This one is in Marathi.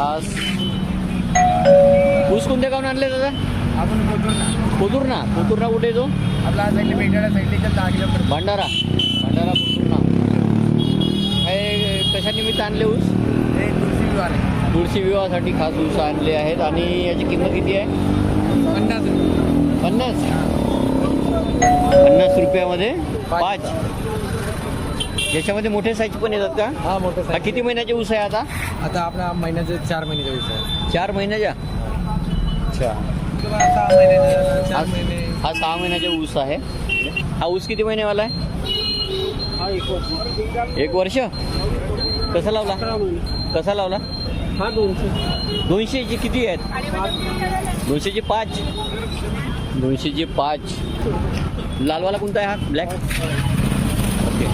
आज ऊस कोणत्या गावून आणले दादा? आपण कोथुर्णा कुठे येतो? आपला साईडला भेटायला साईडला 10 किलोमीटर भंडारा कोथुर्णा. हे कशानिमित्त आणले ऊस? हे तुळशी विवाह आहे. तुळशी विवाहासाठी खास ऊस आणले आहेत. आणि याची किंमत किती आहे? 50 रुपयामध्ये 5. याच्यामध्ये मोठे साईज पण येतात का? हा मोठं हा किती महिन्याचे ऊस आहे आता? आता आपला महिन्याचे 4 महिन्याचा विषय आहे. 4 महिन्याच्या. अच्छा, 6 महिन्याचा 4 महिने. हा 6 महिन्याचा ऊस आहे. हा ऊस किती महिन्यावाला आहे? हा 1 वर्ष. 1 वर्ष. कसा लावला? हा 200. 200चे किती आहेत? 200चे 5. 200चे 5. लालवाला कोणता आहे हा? ब्लॅक. ओके.